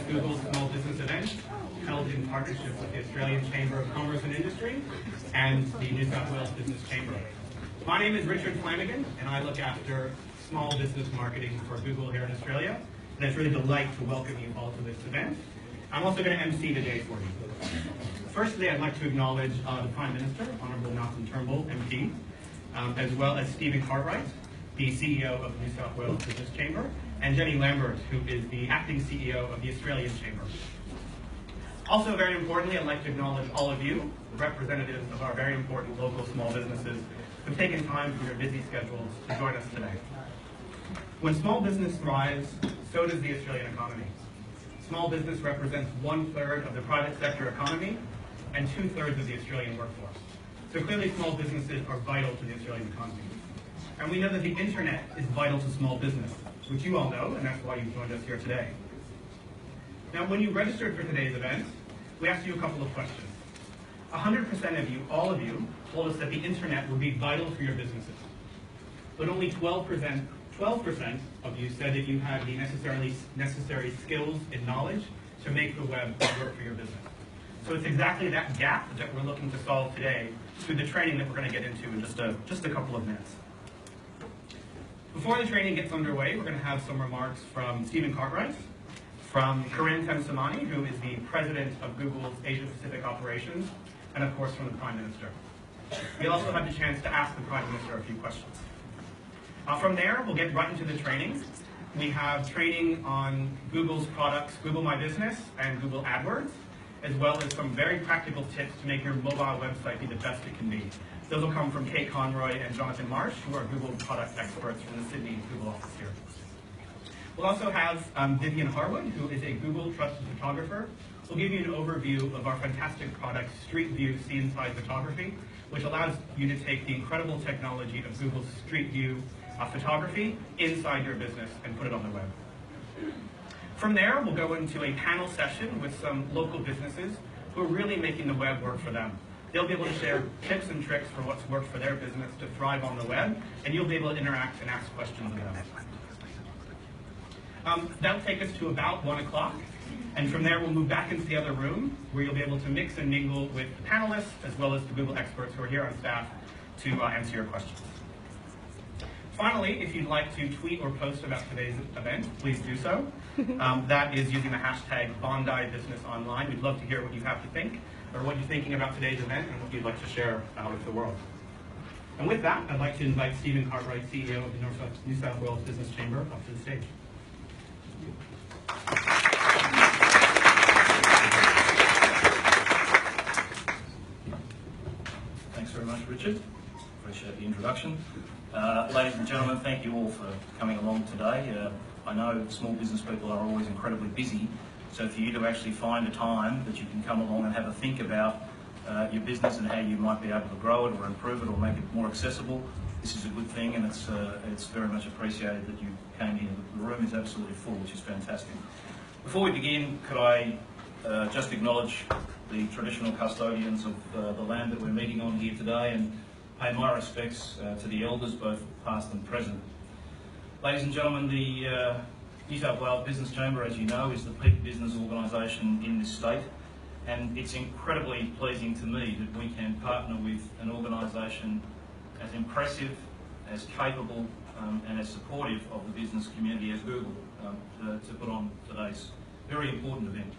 Google's small business event held in partnership with the Australian Chamber of Commerce and Industry and the New South Wales Business Chamber. My name is Richard Flanagan, and I look after small business marketing for Google here in Australia. And it's really a delight to welcome you all to this event. I'm also going to MC today for you. Firstly, I'd like to acknowledge the Prime Minister, Honourable Malcolm Turnbull, MP, as well as Stephen Cartwright, the CEO of the New South Wales Business Chamber, and Jenny Lambert, who is the acting CEO of the Australian Chamber. Also, very importantly, I'd like to acknowledge all of you, the representatives of our very important local small businesses, who've taken time from your busy schedules to join us today. When small business thrives, so does the Australian economy. Small business represents 1/3 of the private sector economy and 2/3 of the Australian workforce. So clearly small businesses are vital to the Australian economy. And we know that the internet is vital to small business, which you all know, and that's why you've joined us here today. Now, when you registered for today's event, we asked you a couple of questions. 100% of you, all of you, told us that the internet would be vital for your businesses. But only 12% of you said that you had the necessary skills and knowledge to make the web work for your business. So it's exactly that gap that we're looking to solve today through the training that we're going to get into in just a couple of minutes. Before the training gets underway, we're going to have some remarks from Stephen Cartwright, from Corinne Temsamani, who is the president of Google's Asia-Pacific operations, and of course from the Prime Minister. You'll also have the chance to ask the Prime Minister a few questions. From there, we'll get right into the training. We have training on Google's products, Google My Business and Google AdWords, as well as some very practical tips to make your mobile website be the best it can be. Those will come from Kate Conroy and Jonathan Marsh, who are Google product experts from the Sydney Google office here. We'll also have Vivian Harwood, who is a Google trusted photographer. We'll give you an overview of our fantastic product, Street View See-Inside Photography, which allows you to take the incredible technology of Google's Street View photography inside your business and put it on the web. From there, we'll go into a panel session with some local businesses who are really making the web work for them. They'll be able to share tips and tricks for what's worked for their business to thrive on the web, and you'll be able to interact and ask questions of them. That'll take us to about 1 o'clock, and from there we'll move back into the other room where you'll be able to mix and mingle with the panelists as well as the Google experts who are here on staff to answer your questions. Finally, if you'd like to tweet or post about today's event, please do so. That is using the hashtag BondiBusinessOnline. We'd love to hear what you have to think, or what you're thinking about today's event and what you'd like to share with the world. And with that, I'd like to invite Stephen Cartwright, CEO of the New South Wales Business Chamber, up to the stage. Thanks very much, Richard. Appreciate the introduction. Ladies and gentlemen, thank you all for coming along today. I know small business people are always incredibly busy, so for you to actually find a time that you can come along and have a think about your business and how you might be able to grow it or improve it or make it more accessible, this is a good thing, and it's very much appreciated that you came here. The room is absolutely full, which is fantastic. Before we begin, could I just acknowledge the traditional custodians of the land that we're meeting on here today and pay my respects to the elders, both past and present. Ladies and gentlemen, the New South Wales Business Chamber, as you know, is the peak business organisation in this state, and it's incredibly pleasing to me that we can partner with an organisation as impressive, as capable and as supportive of the business community as Google to put on today's very important event.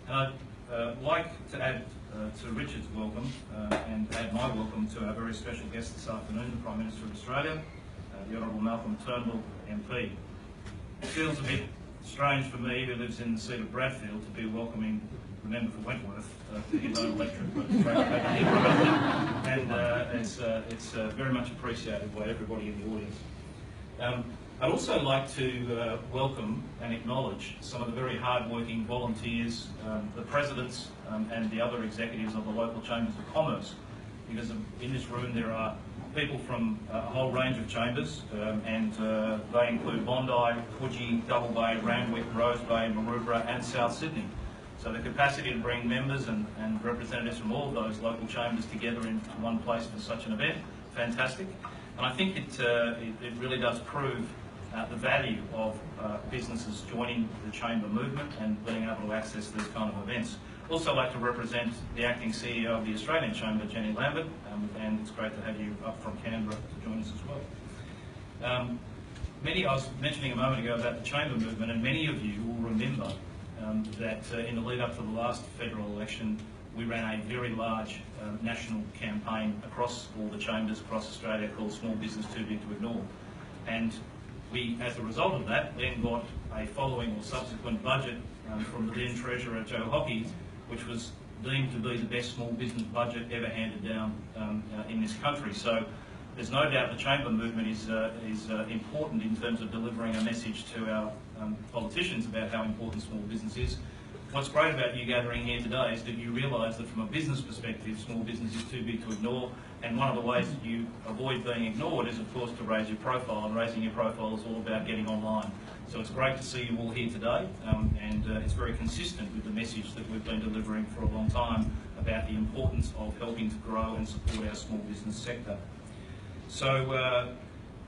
And I'd like to add to Richard's welcome and add my welcome to our very special guest this afternoon, the Prime Minister of Australia, the Honourable Malcolm Turnbull, MP. It feels a bit strange for me, who lives in the seat of Bradfield, to be welcoming the member for Wentworth to his own electorate, but it's great to have you here, and it's very much appreciated by everybody in the audience. I'd also like to welcome and acknowledge some of the very hard-working volunteers, the presidents and the other executives of the local chambers of commerce, because in this room there are people from a whole range of chambers, and they include Bondi, Coogee, Double Bay, Randwick, Rose Bay, Maroubra and South Sydney. So the capacity to bring members and representatives from all of those local chambers together into one place for such an event, fantastic. And I think it really does prove the value of businesses joining the chamber movement and being able to access these kind of events. Also like to represent the acting CEO of the Australian Chamber, Jenny Lambert, and it's great to have you up from Canberra to join us as well. I was mentioning a moment ago about the chamber movement, and many of you will remember that in the lead up to the last federal election, we ran a very large national campaign across all the chambers across Australia called Small Business Too Big to Ignore. And we, as a result of that, then got a following or subsequent budget from the then Treasurer, Joe Hockey, which was deemed to be the best small business budget ever handed down in this country. So there's no doubt the chamber movement is important in terms of delivering a message to our politicians about how important small business is. What's great about you gathering here today is that you realise that from a business perspective, small business is too big to ignore, and one of the ways that you avoid being ignored is, of course, to raise your profile, and raising your profile is all about getting online. So it's great to see you all here today, and it's very consistent with the message that we've been delivering for a long time about the importance of helping to grow and support our small business sector. So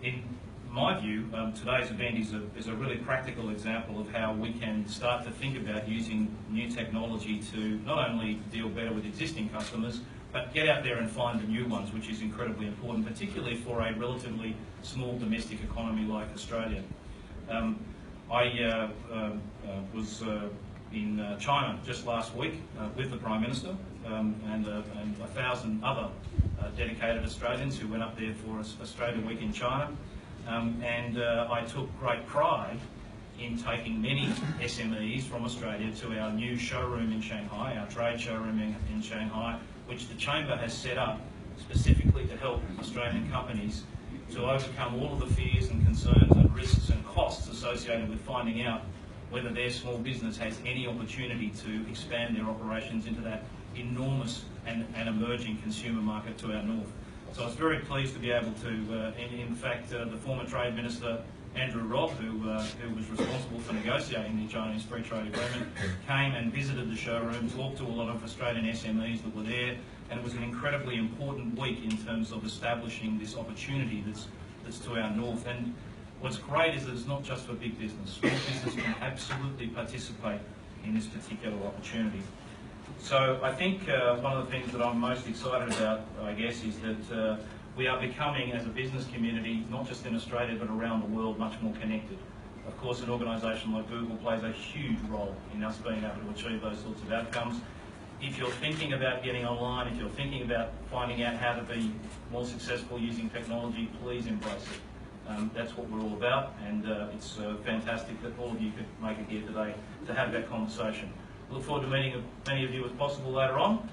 in my view, today's event is a really practical example of how we can start to think about using new technology to not only deal better with existing customers, but get out there and find the new ones, which is incredibly important, particularly for a relatively small domestic economy like Australia. I was in China just last week with the Prime Minister and 1,000 other dedicated Australians who went up there for Australia Week in China. I took great pride in taking many SMEs from Australia to our new showroom in Shanghai, our trade showroom in Shanghai, which the Chamber has set up specifically to help Australian companies to overcome all of the fears and concerns and risks and costs associated with finding out whether their small business has any opportunity to expand their operations into that enormous and emerging consumer market to our north. So I was very pleased to be able to, in fact, the former Trade Minister, Andrew Robb, who was responsible for negotiating the Chinese Free Trade Agreement, came and visited the showroom, talked to a lot of Australian SMEs that were there, and it was an incredibly important week in terms of establishing this opportunity that's to our north. And what's great is that it's not just for big business. Small business can absolutely participate in this particular opportunity. So I think one of the things that I'm most excited about, I guess, is that we are becoming, as a business community, not just in Australia but around the world, much more connected. Of course, an organisation like Google plays a huge role in us being able to achieve those sorts of outcomes. If you're thinking about getting online, if you're thinking about finding out how to be more successful using technology, please embrace it. That's what we're all about, and it's fantastic that all of you could make it here today to have that conversation. Look forward to meeting as many of you as possible later on,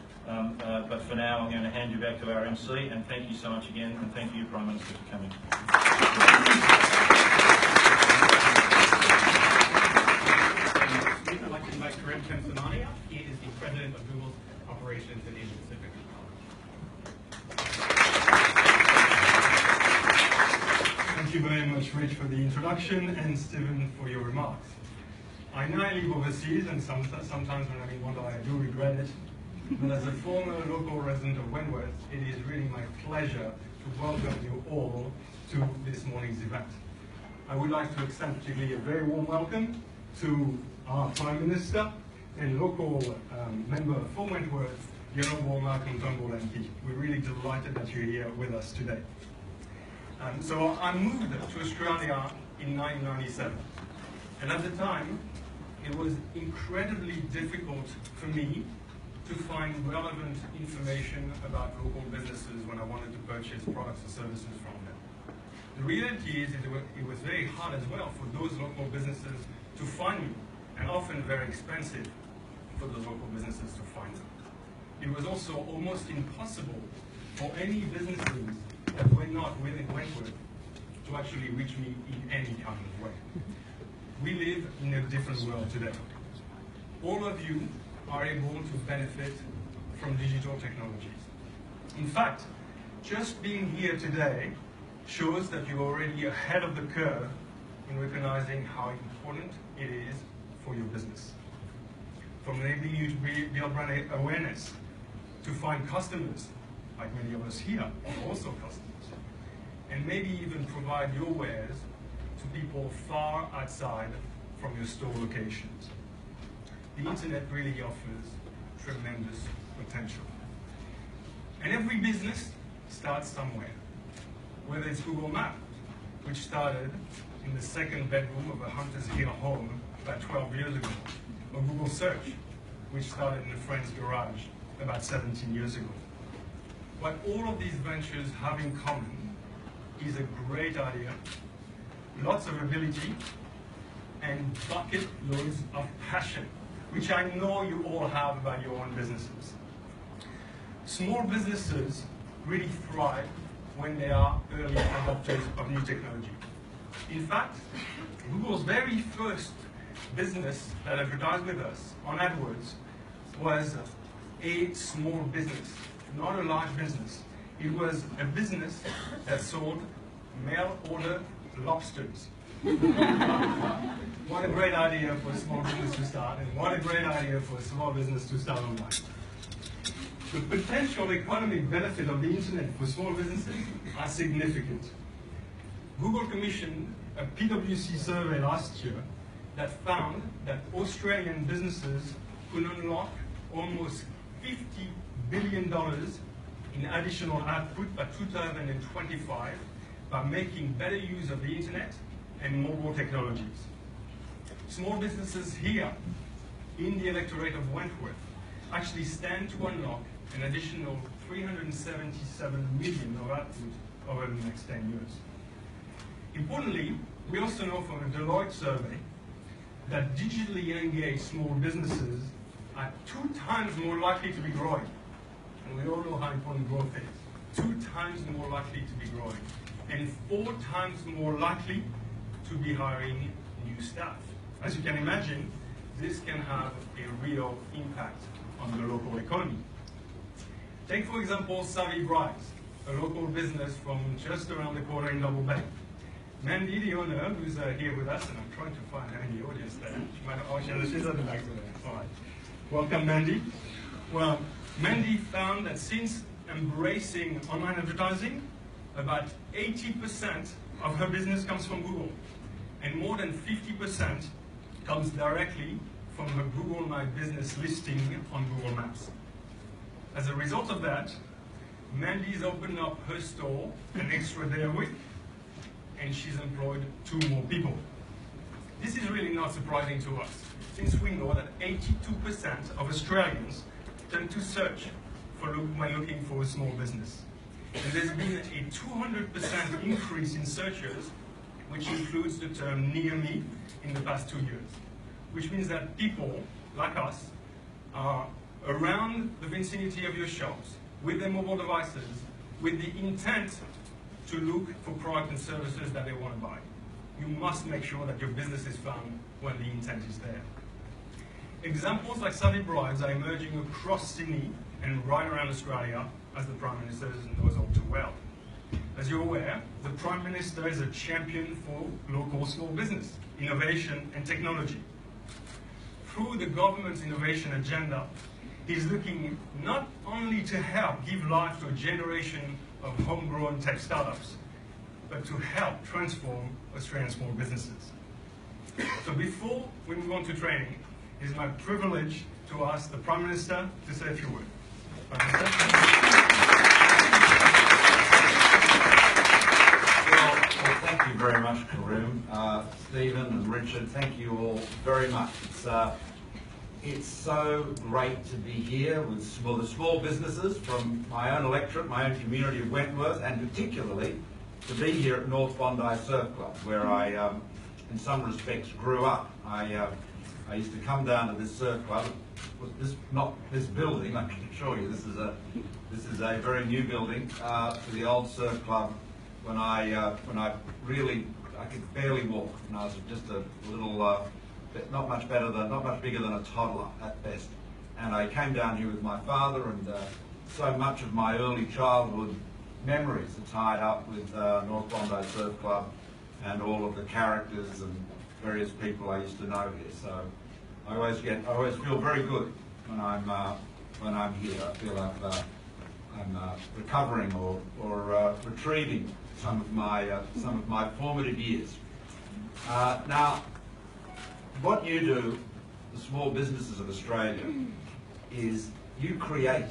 but for now I'm going to hand you back to our MC, and thank you so much again, and thank you, Prime Minister, for coming. I'd like to invite Karim Temsamani up. He is the President of Google's Operations in Asia Pacific. Thank you very much, Rich, for the introduction, and Stephen for your remarks. I know I live overseas, and sometimes when I'm in Bondi, I do regret it. But as a former local resident of Wentworth, it is really my pleasure to welcome you all to this morning's event. I would like to extend particularly a very warm welcome to our Prime Minister and local member for Wentworth, the Honourable Malcolm Turnbull MP. We're really delighted that you're here with us today. So I moved to Australia in 1997, and at the time, it was incredibly difficult for me to find relevant information about local businesses when I wanted to purchase products or services from them. The reality is it was very hard as well for those local businesses to find me, and often very expensive for those local businesses to find them. It was also almost impossible for any businesses that were not within Wentworth to actually reach me in any kind of way. We live in a different world today. All of you are able to benefit from digital technologies. In fact, just being here today shows that you're already ahead of the curve in recognizing how important it is for your business. From enabling you to build brand awareness, to find customers, like many of us here are also customers, and maybe even provide your wares to people far outside from your store locations. The internet really offers tremendous potential. And every business starts somewhere, whether it's Google Maps, which started in the second bedroom of a Hunter's Hill home about 12 years ago, or Google Search, which started in a friend's garage about 17 years ago. What all of these ventures have in common is a great idea, lots of ability, and bucket loads of passion, which I know you all have about your own businesses. Small businesses really thrive when they are early adopters of new technology. In fact, Google's very first business that advertised with us on AdWords was a small business, not a large business. It was a business that sold mail order lobsters. What a great idea for a small business to start, and what a great idea for a small business to start online. The potential economic benefit of the internet for small businesses are significant. Google commissioned a PwC survey last year that found that Australian businesses could unlock almost $50 billion in additional output by 2025 by making better use of the internet and mobile technologies. Small businesses here in the electorate of Wentworth actually stand to unlock an additional $377 million of output over the next 10 years. Importantly, we also know from a Deloitte survey that digitally engaged small businesses are 2 times more likely to be growing. And we all know how important growth is. 2 times more likely to be growing. And 4 times more likely to be hiring new staff. As you can imagine, this can have a real impact on the local economy. Take, for example, Savvy Brides, a local business from just around the corner in Double Bay. Mandy, the owner, who's here with us, and I'm trying to find her in the audience there. She might have, she's at the back there. All right. Welcome, Mandy. Well, Mandy found that since embracing online advertising, about 80% of her business comes from Google, and more than 50% comes directly from her Google My Business listing on Google Maps. As a result of that, Mandy's opened up her store an extra day a week, and she's employed 2 more people. This is really not surprising to us, since we know that 82% of Australians tend to search when looking for a small business. And there's been a 200% increase in searches, which includes the term near me in the past 2 years, which means that people like us are around the vicinity of your shops with their mobile devices with the intent to look for products and services that they want to buy. You must make sure that your business is found when the intent is there. Examples like Savvy Brides are emerging across Sydney and right around Australia, as the Prime Minister knows all too well. As you're aware, the Prime Minister is a champion for local small business, innovation and technology. Through the government's innovation agenda, he's looking not only to help give life to a generation of homegrown tech startups, but to help transform Australian small businesses. So before we move on to training, it is my privilege to ask the Prime Minister to say a few words. Prime Minister. Well, thank you very much, Karim, Stephen and Richard. Thank you all very much. It's so great to be here with the small businesses from my own electorate, my own community of Wentworth, and particularly to be here at North Bondi Surf Club, where I, in some respects, grew up. I used to come down to this surf club. Not this building, I can assure you. This is a very new building to the old surf club. When I could barely walk, and I was just a little, not much bigger than a toddler at best. And I came down here with my father, and so much of my early childhood memories are tied up with North Bondi Surf Club and all of the characters and various people I used to know here. So I always feel very good when I'm here. I feel like I'm recovering or retrieving some of my formative years. Now, what you do, the small businesses of Australia, is you create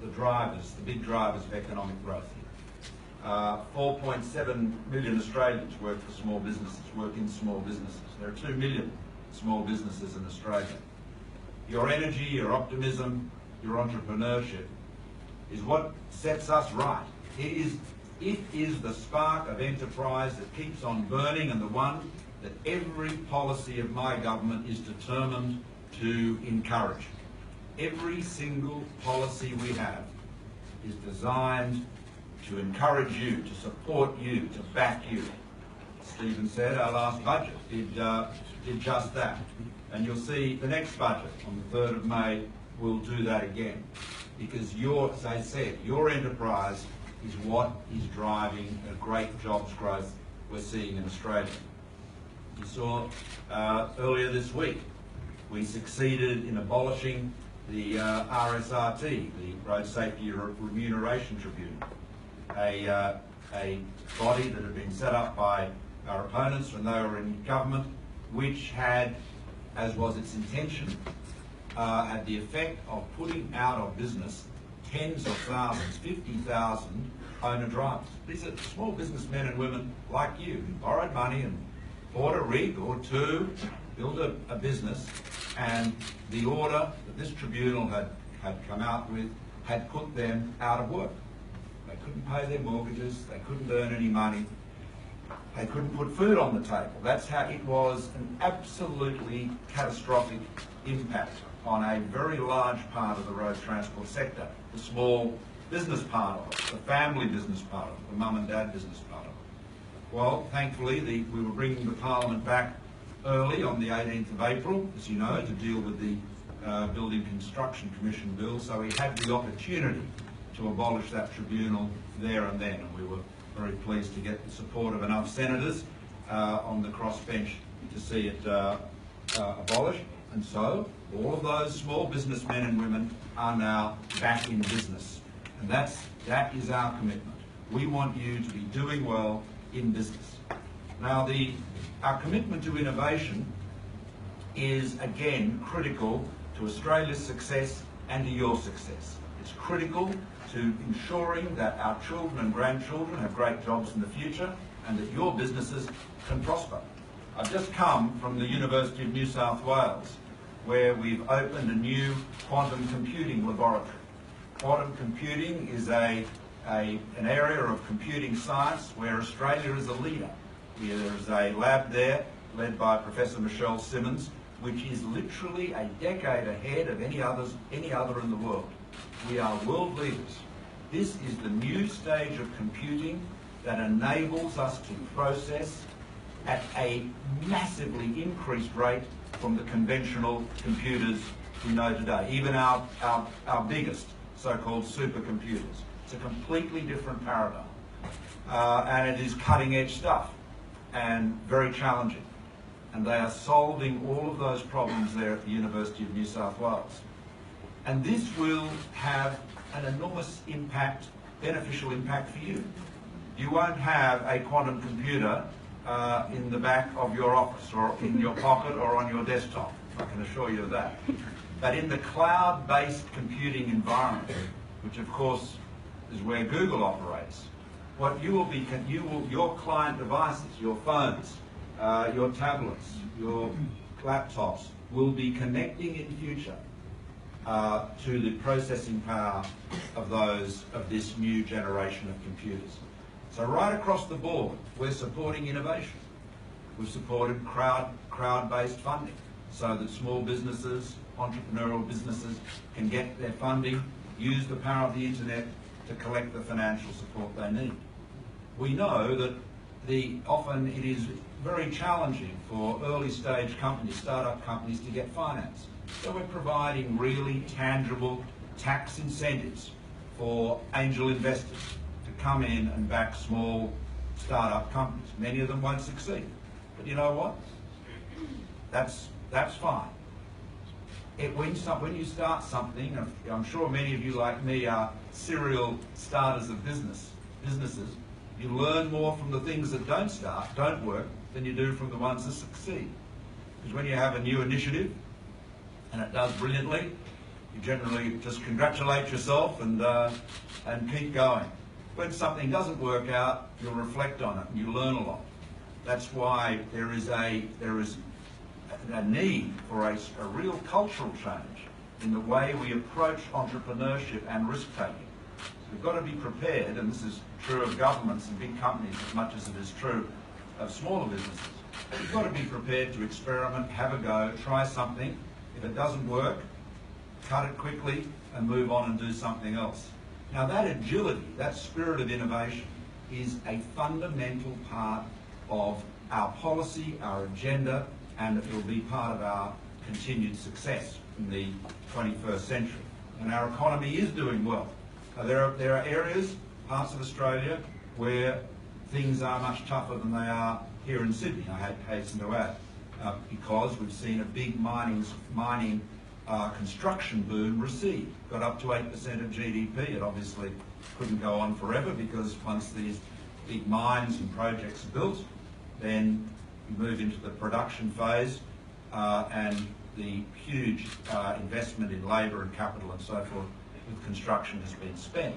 the drivers, the big drivers of economic growth here. 4.7 million Australians work for small businesses, work in small businesses. There are 2 million small businesses in Australia. Your energy, your optimism, your entrepreneurship is what sets us right. It is the spark of enterprise that keeps on burning, and the one that every policy of my government is determined to encourage. Every single policy we have is designed to encourage you, to support you, to back you. Stephen said our last budget did just that. And you'll see the next budget on the 3rd of May will do that again. Because as I said, your enterprise is what is driving the great jobs growth we're seeing in Australia. You saw earlier this week, we succeeded in abolishing the RSRT, the Road Safety Remuneration Tribunal, a body that had been set up by our opponents when they were in government, which had, as was its intention, had the effect of putting out of business tens of thousands, 50,000 owner drivers. These are small businessmen and women like you who borrowed money and bought a rig or two, built a business, and the order that this tribunal had come out with had put them out of work. They couldn't pay their mortgages, they couldn't earn any money, they couldn't put food on the table. That's how it was an absolutely catastrophic impact on a very large part of the road transport sector, the small business part of it, the family business part of it, the mum and dad business part of it. Well, thankfully, we were bringing the Parliament back early on the 18th of April, as you know, to deal with the Building Construction Commission bill, so we had the opportunity to abolish that tribunal there and then, and we were very pleased to get the support of enough senators on the crossbench to see it abolished. And so all of those small businessmen and women are now back in business. And that is our commitment. We want you to be doing well in business. Now, our commitment to innovation is, again, critical to Australia's success and to your success. It's critical to ensuring that our children and grandchildren have great jobs in the future and that your businesses can prosper. I've just come from the University of New South Wales, where we've opened a new quantum computing laboratory. Quantum computing is an area of computing science where Australia is a leader. There's a lab there led by Professor Michelle Simmons, which is literally a decade ahead of any other in the world. We are world leaders. This is the new stage of computing that enables us to process at a massively increased rate from the conventional computers we know today, even our biggest so-called supercomputers. It's a completely different paradigm. And it is cutting-edge stuff and very challenging. And they are solving all of those problems there at the University of New South Wales. And this will have an enormous impact, beneficial impact for you. You won't have a quantum computer in the back of your office or in your pocket or on your desktop. I can assure you of that. But in the cloud-based computing environment, which of course is where Google operates, what you will be, your client devices, your phones, your tablets, your laptops will be connecting in future to the processing power of this new generation of computers. So right across the board, we're supporting innovation. We've supported crowd-based funding so that small businesses, entrepreneurial businesses can get their funding, use the power of the internet to collect the financial support they need. We know that often it is very challenging for early stage companies, startup companies, to get finance. So we're providing really tangible tax incentives for angel investors to come in and back small startup companies. Many of them won't succeed. But you know what? That's fine. When you start something, I'm sure many of you like me are serial starters of businesses, you learn more from the things that don't work than you do from the ones that succeed. Because when you have a new initiative and it does brilliantly, you generally just congratulate yourself and keep going. When something doesn't work out, you'll reflect on it and you learn a lot. That's why there is a need for a real cultural change in the way we approach entrepreneurship and risk-taking. We've got to be prepared, and this is true of governments and big companies as much as it is true of smaller businesses. We've got to be prepared to experiment, have a go, try something. If it doesn't work, cut it quickly and move on and do something else. Now that agility, that spirit of innovation is a fundamental part of our policy, our agenda, and it will be part of our continued success in the 21st century. And our economy is doing well. There are areas, parts of Australia, where things are much tougher than they are here in Sydney, I hasten to add, because we've seen a big mining construction boom recede. Got up to 8% of GDP. It obviously couldn't go on forever, because once these big mines and projects are built, then you move into the production phase, and the huge investment in labour and capital and so forth with construction has been spent.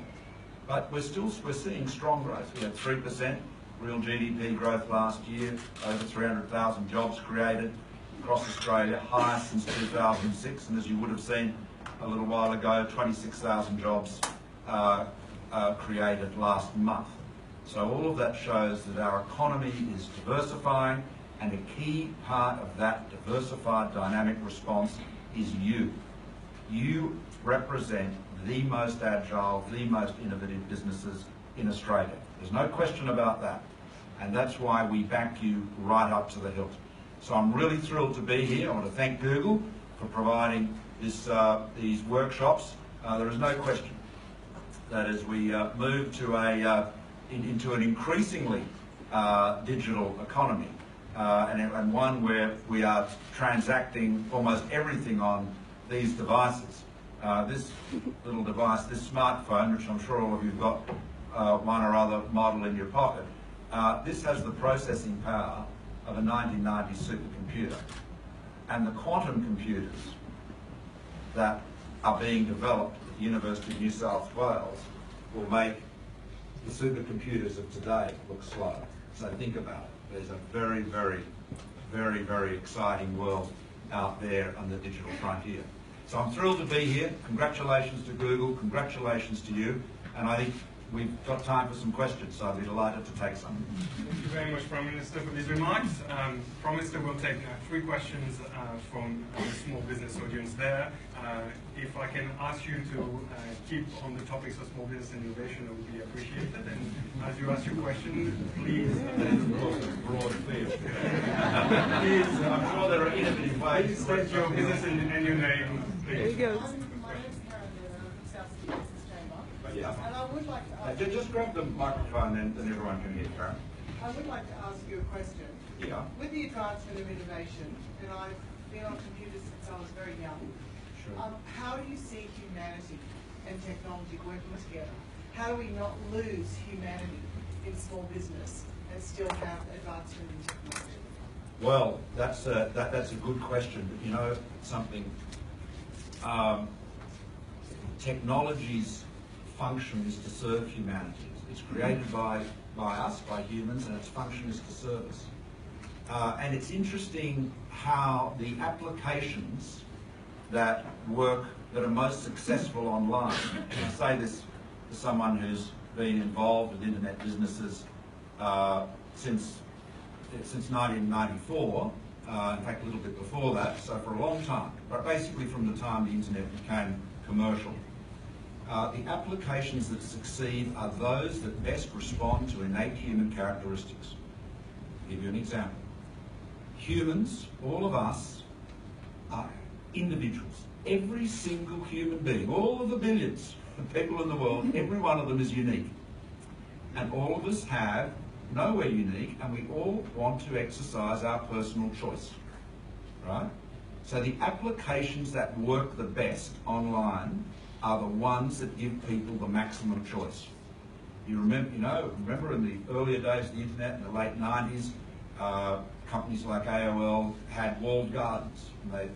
But we're seeing strong growth. We had 3% real GDP growth last year, over 300,000 jobs created across Australia, highest since 2006, and as you would have seen a little while ago, 26,000 jobs created last month. So all of that shows that our economy is diversifying, and a key part of that diversified dynamic response is you. You represent the most agile, the most innovative businesses in Australia. There's no question about that. And that's why we back you right up to the hilt. So I'm really thrilled to be here. I want to thank Google for providing these workshops. There is no question that as we move to into an increasingly digital economy, and one where we are transacting almost everything on these devices. This little device, this smartphone, which I'm sure all of you have got one or other model in your pocket, this has the processing power of a 1990s supercomputer. And the quantum computers that are being developed at the University of New South Wales will make the supercomputers of today look slow. So think about it. There's a very, very, very, very exciting world out there on the digital frontier. So I'm thrilled to be here. Congratulations to Google, congratulations to you, and I think we've got time for some questions, so I'd be delighted to take some. Thank you very much, Prime Minister, for these remarks. Prime Minister, we'll take 3 questions from the small business audience there. If I can ask you to keep on the topics of small business and innovation, it would be appreciated. And as you ask your question, please... That is, of course, a broad field. Please, I'm sure there are innovative ways. Please state your business and your name, please. There you go. Yeah. And I would like to ask Just grab the microphone and everyone can hear, Karen. I would like to ask you a question. Yeah. With the advancement of innovation, and I've been on computers since I was very young, Sure. how do you see humanity and technology working together? How do we not lose humanity in small business and still have advancement in technology? Well, that's a good question. But you know something? Technology's function is to serve humanity. It's created by us, by humans, and its function is to serve us. And it's interesting how the applications that are most successful online, and I say this to someone who's been involved with internet businesses since 1994, in fact a little bit before that, so for a long time, but basically from the time the internet became commercial. The applications that succeed are those that best respond to innate human characteristics. I'll give you an example. Humans, all of us, are individuals. Every single human being, all of the billions of people in the world, every one of them is unique. And all of us have nowhere unique, and we all want to exercise our personal choice, right? So the applications that work the best online are the ones that give people the maximum choice. You remember in the earlier days of the internet, in the late 90s, Companies like AOL had walled gardens. And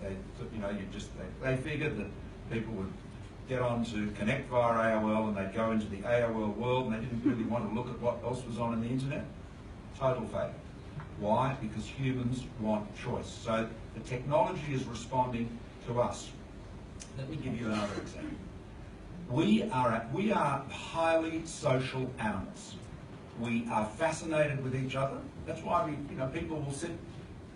they figured that people would get on to connect via AOL and they'd go into the AOL world and they didn't really want to look at what else was on the internet. Total failure. Why? Because humans want choice. So the technology is responding to us. Let me give you another example. We are highly social animals. We are fascinated with each other. That's why people will sit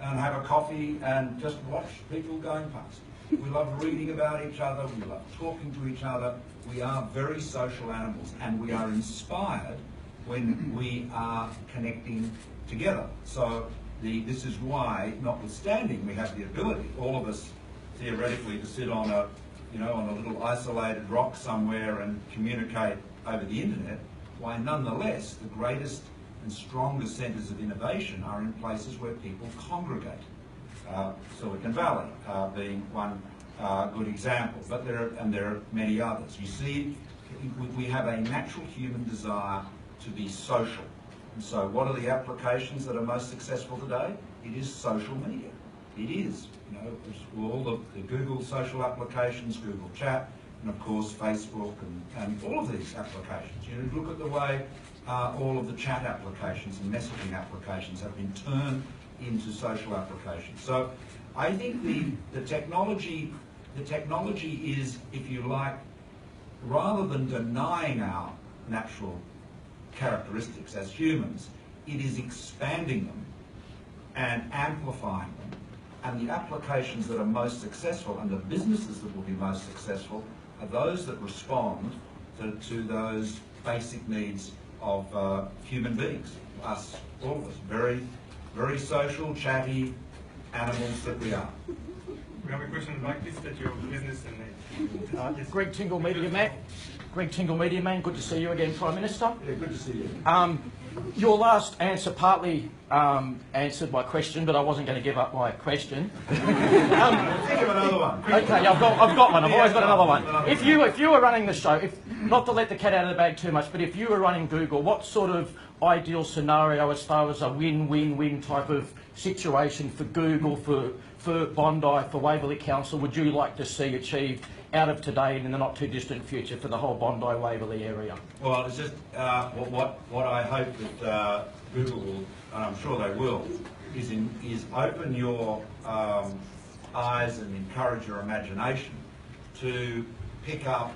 and have a coffee and just watch people going past. We love reading about each other. We love talking to each other. We are very social animals, and we are inspired when we are connecting together. So this is why, notwithstanding we have the ability, all of us theoretically, to sit on a little isolated rock somewhere and communicate over the internet, why nonetheless the greatest and strongest centres of innovation are in places where people congregate. Silicon Valley being one good example, but there are many others. You see, we have a natural human desire to be social. And so what are the applications that are most successful today? It is social media. It is, all the Google social applications, Google Chat, and of course Facebook and all of these applications. Look at the way all of the chat applications and messaging applications have been turned into social applications. So I think the technology is, if you like, rather than denying our natural characteristics as humans, it is expanding them and amplifying them. And the applications that are most successful and the businesses that will be most successful are those that respond to those basic needs of human beings, us, all of us, very, very social, chatty animals that we are. We have a question like this, that your business and Yes. Greg Tingle, Media Man. Greg Tingle, Media Man. Good to see you again, Prime Minister. Yeah, good to see you. Your last answer partly answered my question, but I wasn't going to give up my question. Think of another one. Okay, I've got one. I've always got another one. If you were running the show, not to let the cat out of the bag too much, but if you were running Google, what sort of ideal scenario as far as a win-win-win type of situation for Google, for Bondi, for Waverley Council, would you like to see achieved out of today and in the not too distant future for the whole Bondi Waverley area? Well, it's just what I hope that Google will, and I'm sure they will, is open your eyes and encourage your imagination to pick up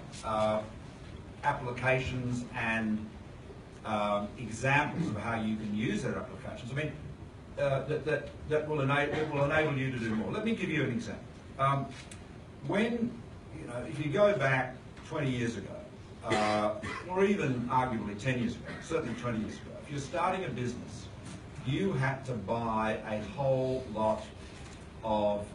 applications and examples of how you can use their applications. I mean, that will enable you to do more. Let me give you an example. If you go back 20 years ago, or even arguably 10 years ago, certainly 20 years ago, if you're starting a business, you had to buy a whole lot of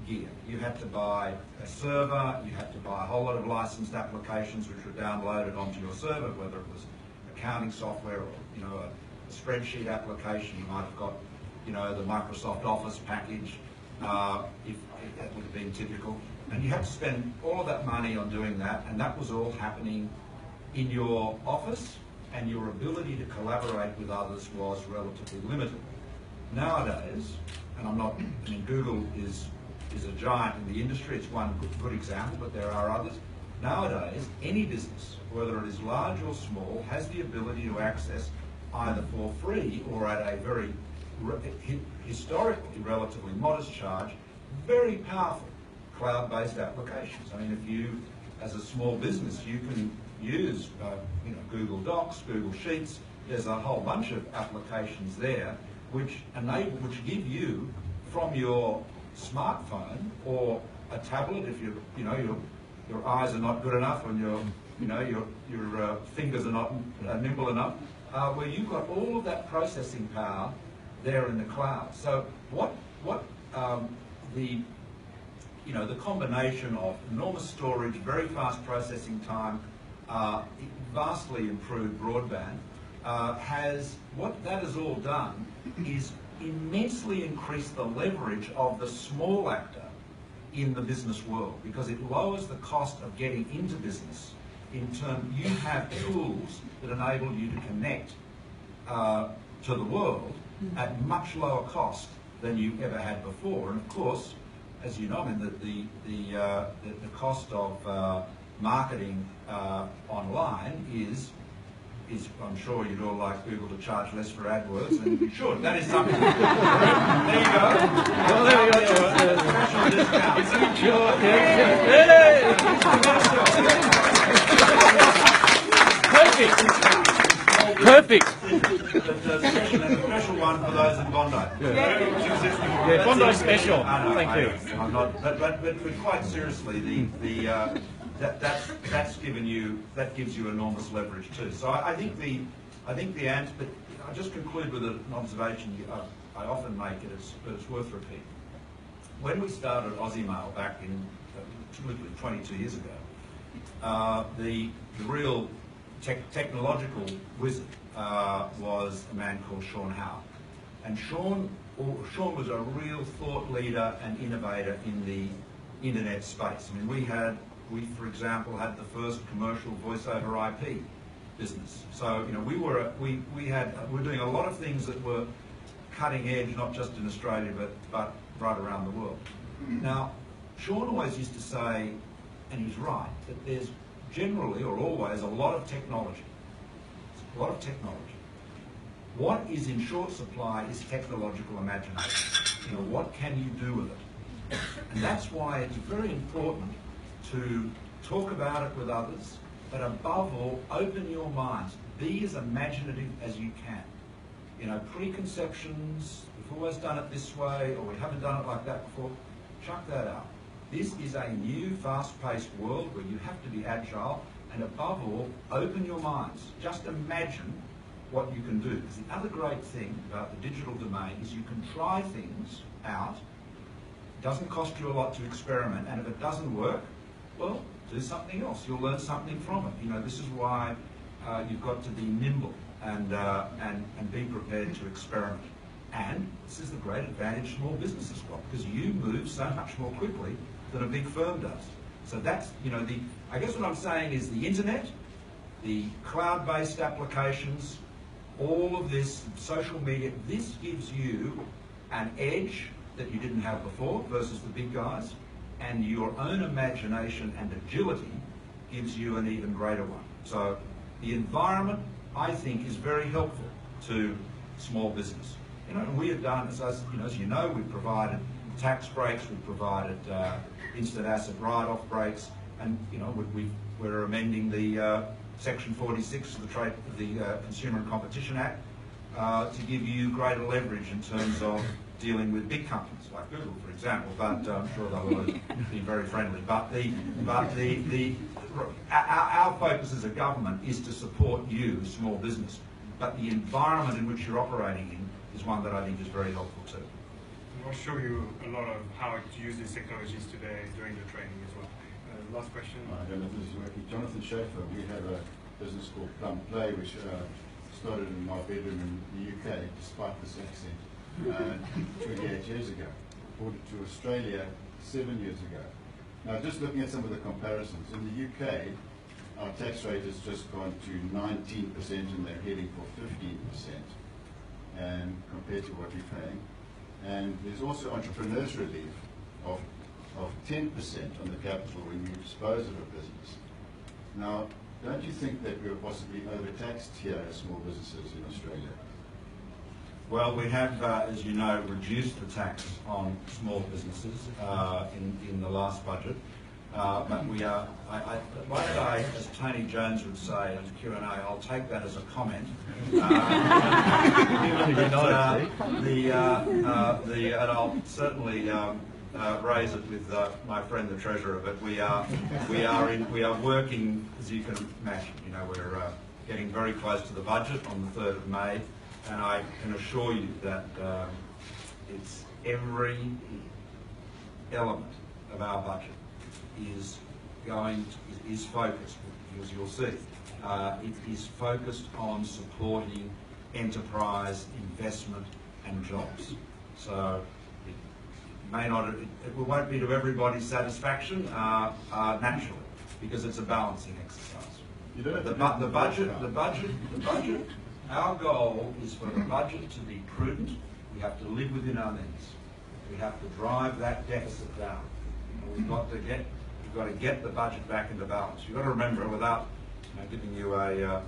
gear. You had to buy a server, you had to buy a whole lot of licensed applications which were downloaded onto your server, whether it was accounting software or a spreadsheet application. You might have got the Microsoft Office package, if that would have been typical. And you had to spend all of that money on doing that, and that was all happening in your office, and your ability to collaborate with others was relatively limited. Nowadays, and Google is a giant in the industry, it's one good example, but there are others. Nowadays, any business, whether it is large or small, has the ability to access either for free or at a very historically relatively modest charge, very powerful cloud-based applications. I mean, if you, as a small business, you can use Google Docs, Google Sheets. There's a whole bunch of applications there which give you, from your smartphone or a tablet, if your eyes are not good enough and your fingers are not nimble enough, where you've got all of that processing power there in the cloud. So the combination of enormous storage, very fast processing time, vastly improved broadband, what that has all done is immensely increase the leverage of the small actor in the business world, because it lowers the cost of getting into business. In turn, you have tools that enable you to connect to the world at much lower cost than you ever had before. And of course, as you know, I mean, the cost of marketing online is I'm sure you'd all like Google to charge less for AdWords, and sure, that is something. There you go. Well, there we go. Special discount. Perfect. The special one for those in Bondi. Yeah, Bondi special. Thank you. I'm not, but quite seriously, that gives you enormous leverage too. So I think the answer. But I'll just conclude with an observation I often make it, but it's worth repeating. When we started Aussie Mail back in literally 22 years ago, the real technological wizard was a man called Sean Howe, and Sean was a real thought leader and innovator in the internet space. I mean, we for example had the first commercial voice over IP business. So you know we were doing a lot of things that were cutting edge, not just in Australia but right around the world. Now, Sean always used to say, and he's right, that there's generally or always a lot of technology. A lot of technology. What is in short supply is technological imagination. You know, what can you do with it? And that's why it's very important to talk about it with others, but above all, open your minds. Be as imaginative as you can. You know, preconceptions, we've always done it this way, or we haven't done it like that before, chuck that out. This is a new, fast-paced world where you have to be agile, and above all, open your minds. Just imagine what you can do. Because the other great thing about the digital domain is you can try things out. It doesn't cost you a lot to experiment, and if it doesn't work, well, do something else. You'll learn something from it. You know, this is why you've got to be nimble and be prepared to experiment. And this is the great advantage small businesses got, because you move so much more quickly than a big firm does. So that's, you know, I guess what I'm saying is the internet, the cloud-based applications, all of this, social media, this gives you an edge that you didn't have before versus the big guys, and your own imagination and agility gives you an even greater one. So the environment, I think, is very helpful to small business. You know, and we have done, as you know, we've provided tax breaks, we've provided instant asset write-off breaks, and you know, we're amending the Section 46 of the Consumer and Competition Act to give you greater leverage in terms of dealing with big companies like Google, for example. But I'm sure they'll always be very friendly. But our focus as a government is to support you, small business. But the environment in which you're operating in is one that I think is very helpful too. I'll show you a lot of how to use these technologies today during the training as well. Last question. I don't know if this is working. Jonathan Schaefer. We have a business called Plum Play, which started in my bedroom in the UK, despite this accent, 28 years ago. Brought it to Australia 7 years ago. Now, just looking at some of the comparisons, in the UK, our tax rate has just gone to 19%, and they're heading for 15%, and compared to what we're paying. And there's also entrepreneurs' relief of 10% on the capital when you dispose of a business. Now, don't you think that we're possibly overtaxed here as small businesses in Australia? Well, we have, as you know, reduced the tax on small businesses in the last budget. But we are, why don't I, as Tony Jones would say in Q&A, I'll take that as a comment. And I'll certainly raise it with my friend the Treasurer. But we are working, as you can imagine. You know, we're getting very close to the budget on the 3rd of May, and I can assure you that it's every element of our budget is focused, as you'll see, it is focused on supporting enterprise, investment and jobs. So it may not, it won't be to everybody's satisfaction, naturally, because it's a balancing exercise. You don't have The budget Our goal is for the budget to be prudent. We have to live within our means. We have to drive that deficit down. And we've got to get the budget back into balance. You've got to remember, without giving you a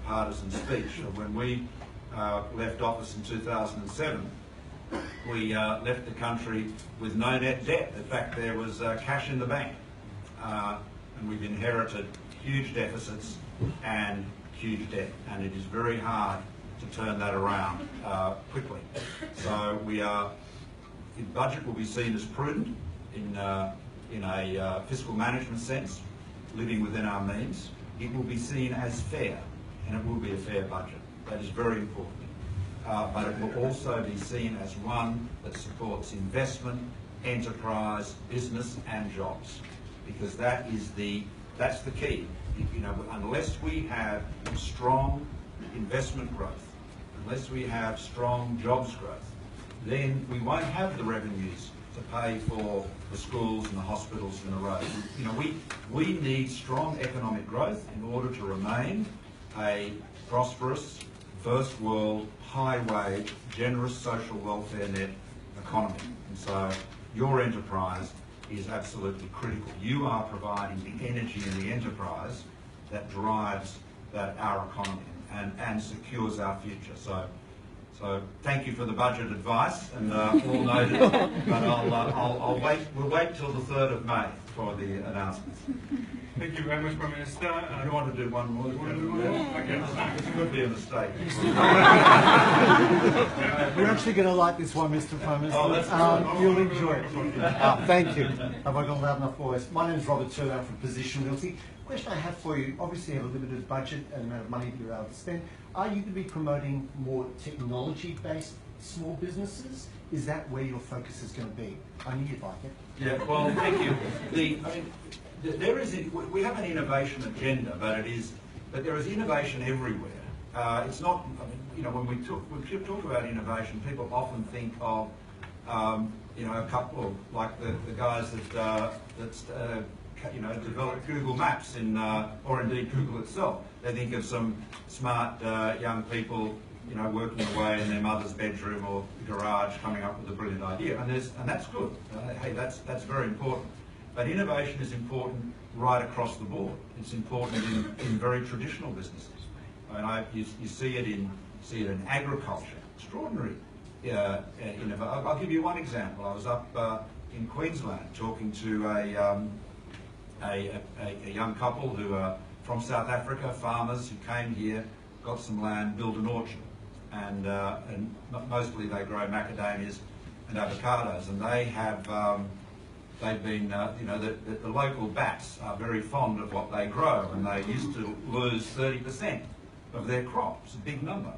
partisan speech, when we left office in 2007, we left the country with no net debt. In fact, there was cash in the bank. And we've inherited huge deficits and huge debt. And it is very hard to turn that around quickly. So the budget will be seen as prudent in a fiscal management sense, living within our means. It will be seen as fair, and it will be a fair budget. That is very important. But it will also be seen as one that supports investment, enterprise, business and jobs, because that's the key. Unless we have strong investment growth, unless we have strong jobs growth, then we won't have the revenues to pay for the schools and the hospitals and the roads. We need strong economic growth in order to remain a prosperous, first world, high wage, generous social welfare net economy. And so your enterprise is absolutely critical. You are providing the energy in the enterprise that drives our economy and secures our future. So thank you for the budget advice, and all noted. But I'll wait. We'll wait till the 3rd of May for the announcements. Thank you very much, Prime Minister. I want to do one more. Okay. This could be a mistake. We're actually going to like this one, Mr. Prime Minister. Oh, that's good. You'll enjoy it. Thank you. Have I got loud enough voice? My name is Robert Turnbull from Position Realty. Question I have for you, obviously you have a limited budget and amount of money that you're able to spend. Are you going to be promoting more technology-based small businesses? Is that where your focus is going to be? I knew you'd like it. Yeah, well, thank you. We have an innovation agenda, but there is innovation everywhere. It's not, when we talk about innovation, people often think of, a couple of, like the guys that developed Google Maps or indeed Google itself. They think of some smart young people, working away in their mother's bedroom or garage, coming up with a brilliant idea, and that's good. Hey, that's very important. But innovation is important right across the board. It's important in very traditional businesses. You see it in agriculture. Extraordinary. I'll give you one example. I was up in Queensland talking to a young couple who are from South Africa, farmers who came here, got some land, built an orchard, and mostly they grow macadamias and avocados, and they have they've been the local bats are very fond of what they grow, and they used to lose 30% of their crop. It's a big number.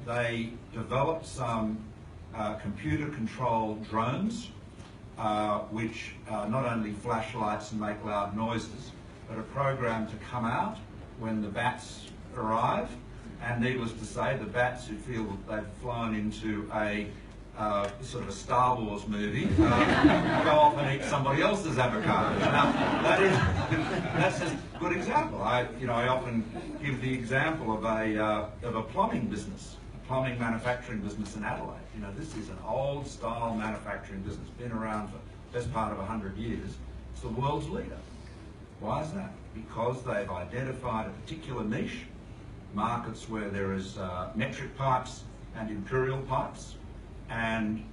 They developed some computer-controlled drones, which not only flash lights and make loud noises, but are programmed to come out when the bats arrive. And needless to say, the bats who feel that they've flown into a sort of a Star Wars movie go off and eat somebody else's avocados. Now, that's just a good example. I often give the example of a plumbing business, a plumbing manufacturing business in Adelaide. This is an old style manufacturing business, been around for the best part of 100 years. It's the world's leader. Why is that? Because they've identified a particular niche, markets where there is metric pipes and imperial pipes, and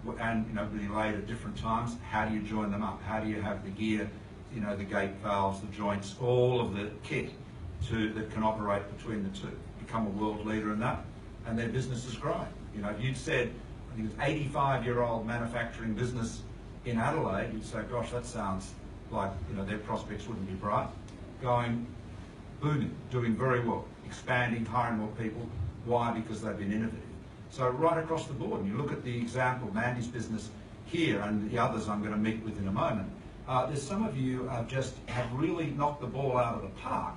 really laid at different times. How do you join them up? How do you have the gear, the gate valves, the joints, all of the kit that can operate between the two? Become a world leader in that, and their business is growing. If you'd said, I think it's 85-year-old manufacturing business in Adelaide, you'd say, gosh, that sounds like their prospects wouldn't be bright. Going booming, doing very well, expanding, hiring more people. Why? Because they've been innovative. So right across the board, and you look at the example, Mandy's business here and the others I'm going to meet with in a moment, there's some of you have really knocked the ball out of the park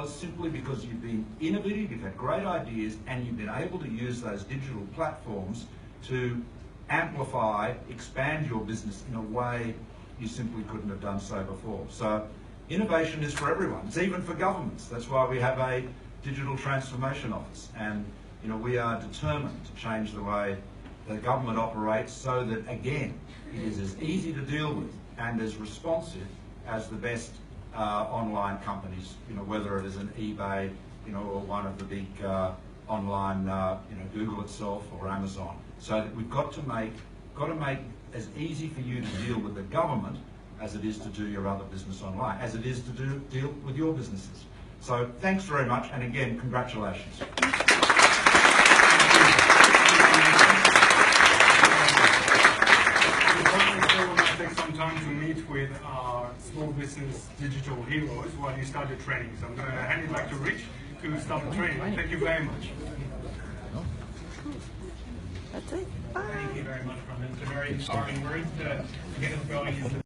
simply because you've been innovative, you've had great ideas, and you've been able to use those digital platforms to amplify, expand your business in a way you simply couldn't have done so before. So innovation is for everyone. It's even for governments. That's why we have a Digital Transformation Office, and we are determined to change the way the government operates so that, again, it is as easy to deal with and as responsive as the best online companies, whether it is an eBay, or one of the big online, Google itself or Amazon. So that we've got to make as easy for you to deal with the government as it is to do your other business online, as it is to deal with your businesses. So thanks very much, and again, congratulations. Take some time to meet with our small business digital heroes while you start your training. So I'm going to hand it back to Rich to start the training. Thank you very much. Thank you very much, Roman. It's a very inspiring word to get us going into